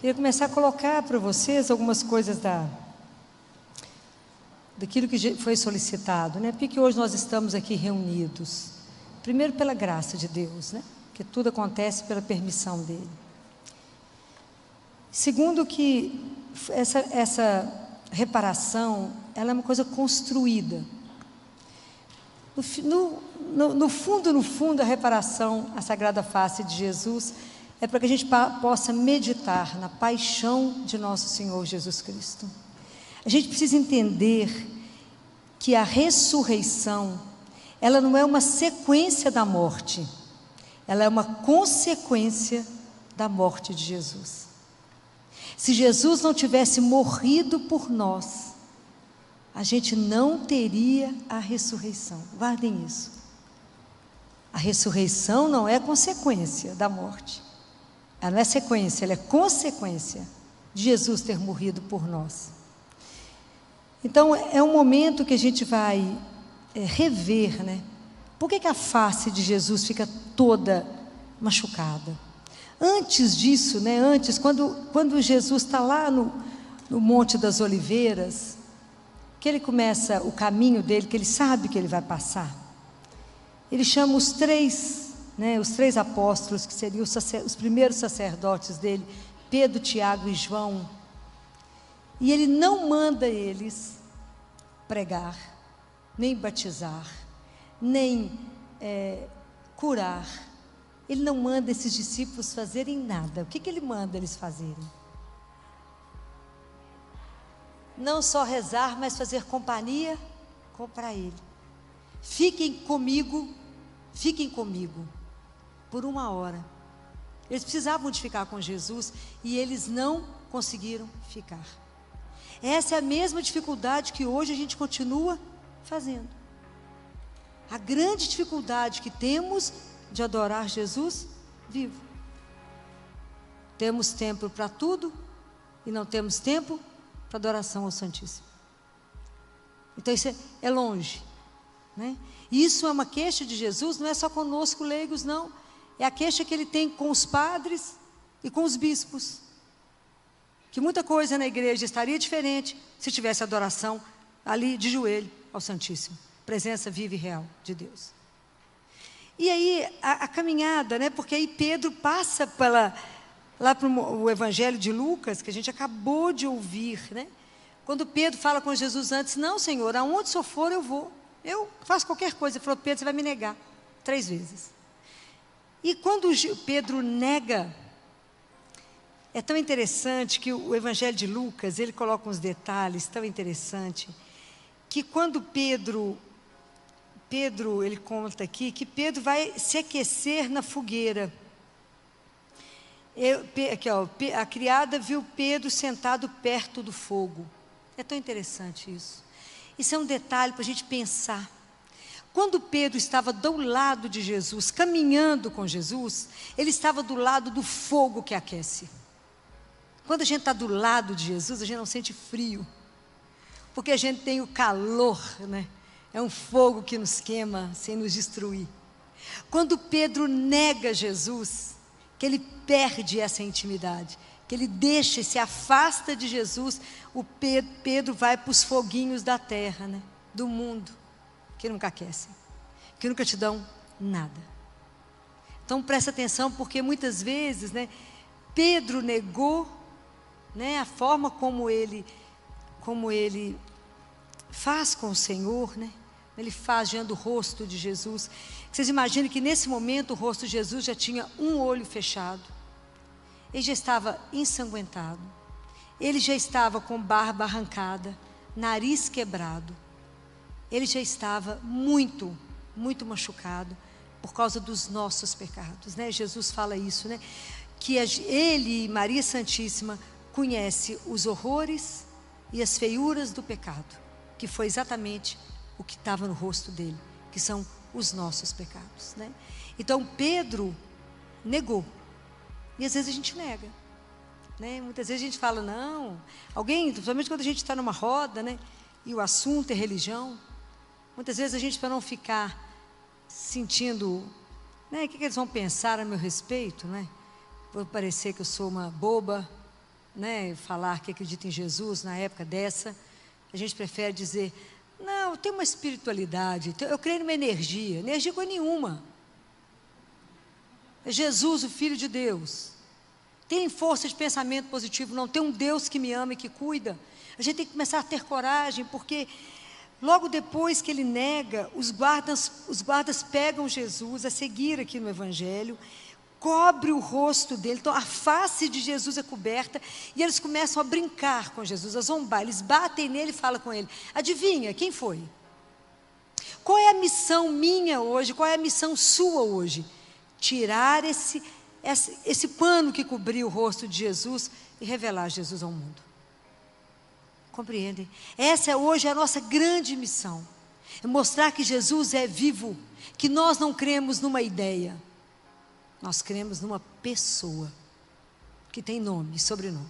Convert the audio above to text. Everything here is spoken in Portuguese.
Queria começar a colocar para vocês algumas coisas daquilo que foi solicitado, né? Porque hoje nós estamos aqui reunidos. Primeiro, pela graça de Deus, né? Que tudo acontece pela permissão dele. Segundo, que essa reparação, ela é uma coisa construída. No fundo, a reparação, a Sagrada Face de Jesus, é para que a gente possa meditar na paixão de nosso Senhor Jesus Cristo. A gente precisa entender que a ressurreição, ela não é uma sequência da morte, ela é uma consequência da morte de Jesus. Se Jesus não tivesse morrido por nós, a gente não teria a ressurreição. Guardem isso. A ressurreição não é consequência da morte. Ela não é sequência, ela é consequência de Jesus ter morrido por nós. Então, é um momento que a gente vai rever, né? Por que a face de Jesus fica toda machucada? Antes disso, né? Quando Jesus está lá no Monte das Oliveiras, que ele começa o caminho dele, que ele sabe que ele vai passar, ele chama os três apóstolos, que seriam os primeiros sacerdotes dele, Pedro, Tiago e João, e ele não manda eles pregar, nem batizar, nem curar. Ele não manda esses discípulos fazerem nada. O que ele manda eles fazerem? Não só rezar, mas fazer companhia para ele. Fiquem comigo por 1 hora. Eles precisavam de ficar com Jesus e eles não conseguiram ficar. Essa é a mesma dificuldade que hoje a gente continua fazendo. A grande dificuldade que temos de adorar Jesus vivo. Temos tempo para tudo e não temos tempo para adoração ao Santíssimo. Então isso é longe, né? Isso é uma queixa de Jesus, não é só conosco leigos, não. É a queixa que ele tem com os padres e com os bispos. Que muita coisa na igreja estaria diferente se tivesse adoração ali de joelho ao Santíssimo. Presença viva e real de Deus. E aí a caminhada, né? Porque aí Pedro passa lá para o Evangelho de Lucas, que a gente acabou de ouvir, né? Quando Pedro fala com Jesus antes: não, Senhor, aonde o Senhor for eu vou. Eu faço qualquer coisa. Ele falou: Pedro, você vai me negar 3 vezes. E quando Pedro nega, é tão interessante que o Evangelho de Lucas, ele coloca uns detalhes tão interessantes, que quando Pedro, ele conta aqui, que Pedro vai se aquecer na fogueira. A criada viu Pedro sentado perto do fogo. É tão interessante isso. Isso é um detalhe para a gente pensar. Quando Pedro estava do lado de Jesus, caminhando com Jesus, ele estava do lado do fogo que aquece. Quando a gente está do lado de Jesus, a gente não sente frio, porque a gente tem o calor, né? É um fogo que nos queima sem nos destruir. Quando Pedro nega Jesus, que ele perde essa intimidade, que ele deixa e se afasta de Jesus, o Pedro vai para os foguinhos da terra, né? Do mundo, que nunca aquecem, que nunca te dão nada. Então presta atenção, porque muitas vezes, né, Pedro negou, né, a forma como ele faz com o Senhor, né? Ele faz diante do rosto de Jesus. Vocês imaginem que nesse momento o rosto de Jesus já tinha um olho fechado. Ele já estava ensanguentado. Ele já estava com barba arrancada, nariz quebrado. Ele já estava muito, muito machucado por causa dos nossos pecados, né? Jesus fala isso, né? Que ele, Maria Santíssima, conhece os horrores e as feiuras do pecado, que foi exatamente o que estava no rosto dele, que são os nossos pecados, né? Então Pedro negou, e às vezes a gente nega, né? Muitas vezes a gente fala, não, principalmente quando a gente está numa roda, né, e o assunto é religião, muitas vezes a gente, para não ficar sentindo, né, o que eles vão pensar a meu respeito, né? Vou parecer que eu sou uma boba, né, falar que acredita em Jesus na época dessa. A gente prefere dizer, não, tem uma espiritualidade, eu creio numa energia coisa nenhuma. É Jesus, o Filho de Deus. Tem força de pensamento positivo, não tem um Deus que me ama e que cuida. A gente tem que começar a ter coragem, porque logo depois que ele nega, os guardas pegam Jesus a seguir aqui no Evangelho, cobre o rosto dele, então a face de Jesus é coberta, e eles começam a brincar com Jesus, a zombar, eles batem nele e falam com ele, adivinha, quem foi? Qual é a missão minha hoje, qual é a missão sua hoje? Tirar esse pano que cobriu o rosto de Jesus e revelar Jesus ao mundo. Compreendem? Essa hoje é a nossa grande missão, é mostrar que Jesus é vivo, que nós não cremos numa ideia, nós cremos numa pessoa, que tem nome e sobrenome.